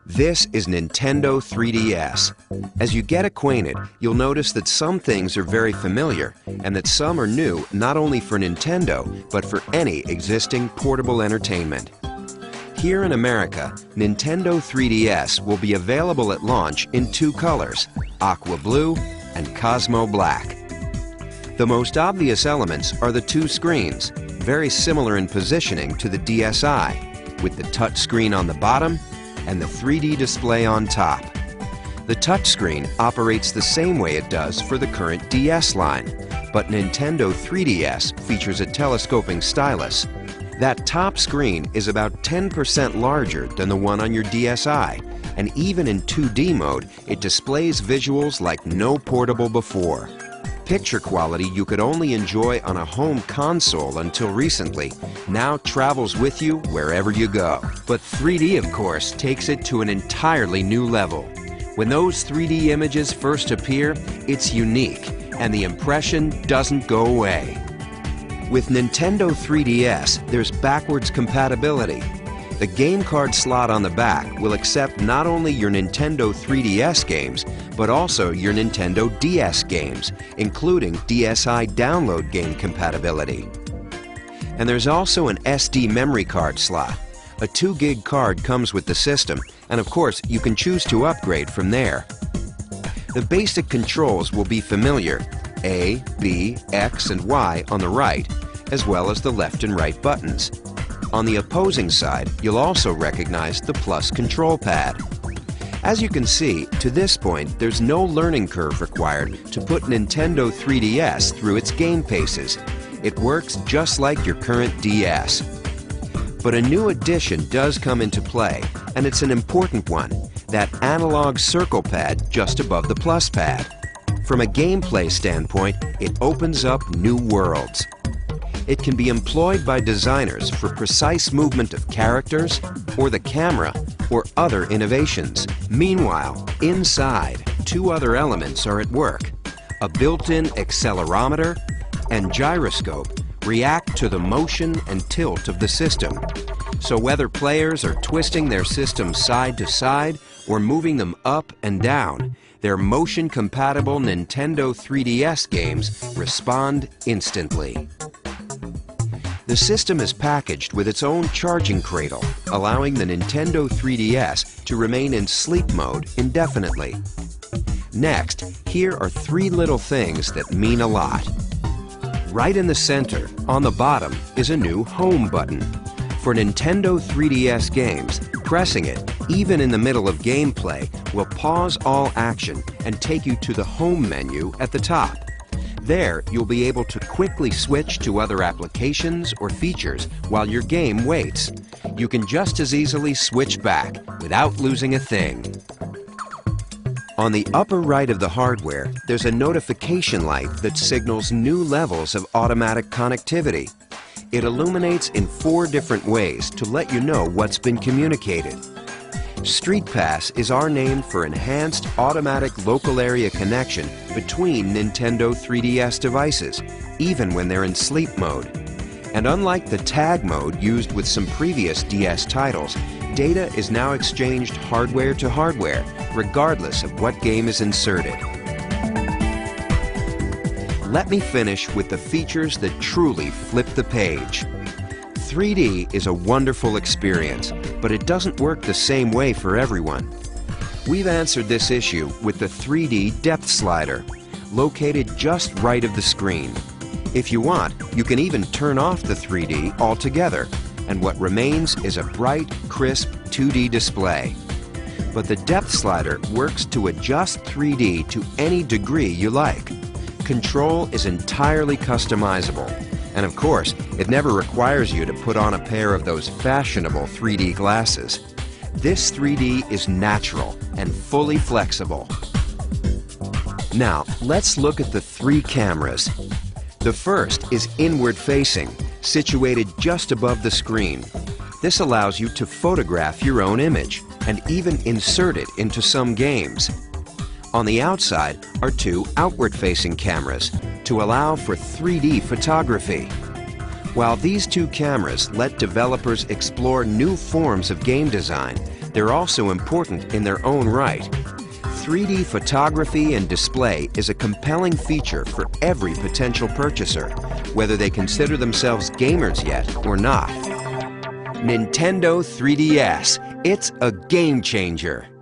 This is Nintendo 3DS. As you get acquainted, you'll notice that some things are very familiar and that some are new not only for Nintendo, but for any existing portable entertainment. Here in America, Nintendo 3DS will be available at launch in two colors, Aqua Blue and Cosmo Black. The most obvious elements are the two screens, very similar in positioning to the DSi, with the touchscreen on the bottom and the 3D display on top. The touchscreen operates the same way it does for the current DS line, but Nintendo 3DS features a telescoping stylus. That top screen is about 10% larger than the one on your DSi, and even in 2D mode, it displays visuals like no portable before. Picture quality you could only enjoy on a home console until recently now travels with you wherever you go. But 3D, of course, takes it to an entirely new level. When those 3D images first appear, it's unique, and the impression doesn't go away. With Nintendo 3DS, there's backwards compatibility. The game card slot on the back will accept not only your Nintendo 3DS games, but also your Nintendo DS games, including DSi download game compatibility. And there's also an SD memory card slot. A 2 gig card comes with the system, and of course you can choose to upgrade from there. The basic controls will be familiar: A, B, X, and Y on the right, as well as the left and right buttons. On the opposing side, you'll also recognize the plus control pad. As you can see, to this point, there's no learning curve required to put Nintendo 3DS through its game paces. It works just like your current DS. But a new addition does come into play, and it's an important one: that analog circle pad just above the plus pad. From a gameplay standpoint, it opens up new worlds. It can be employed by designers for precise movement of characters, or the camera, or other innovations. Meanwhile, inside, two other elements are at work. A built-in accelerometer and gyroscope react to the motion and tilt of the system. So whether players are twisting their system side to side or moving them up and down, their motion-compatible Nintendo 3DS games respond instantly. The system is packaged with its own charging cradle, allowing the Nintendo 3DS to remain in sleep mode indefinitely. Next, here are three little things that mean a lot. Right in the center, on the bottom, is a new Home button. For Nintendo 3DS games, pressing it, even in the middle of gameplay, will pause all action and take you to the Home menu at the top. There, you'll be able to quickly switch to other applications or features while your game waits. You can just as easily switch back without losing a thing. On the upper right of the hardware, there's a notification light that signals new levels of automatic connectivity. It illuminates in 4 different ways to let you know what's been communicated. Street Pass is our name for enhanced automatic local area connection between Nintendo 3DS devices, even when they're in sleep mode. And unlike the tag mode used with some previous DS titles, data is now exchanged hardware to hardware, regardless of what game is inserted. Let me finish with the features that truly flip the page. 3D is a wonderful experience, but it doesn't work the same way for everyone. We've answered this issue with the 3D depth slider, located just right of the screen. If you want, you can even turn off the 3D altogether, and what remains is a bright, crisp 2D display. But the depth slider works to adjust 3D to any degree you like. Control is entirely customizable. And of course, it never requires you to put on a pair of those fashionable 3D glasses. This 3D is natural and fully flexible. Now, let's look at the 3 cameras. The first is inward-facing, situated just above the screen. This allows you to photograph your own image and even insert it into some games. On the outside are 2 outward-facing cameras to allow for 3D photography. While these 2 cameras let developers explore new forms of game design, they're also important in their own right. 3D photography and display is a compelling feature for every potential purchaser, whether they consider themselves gamers yet or not. Nintendo 3DS, it's a game changer.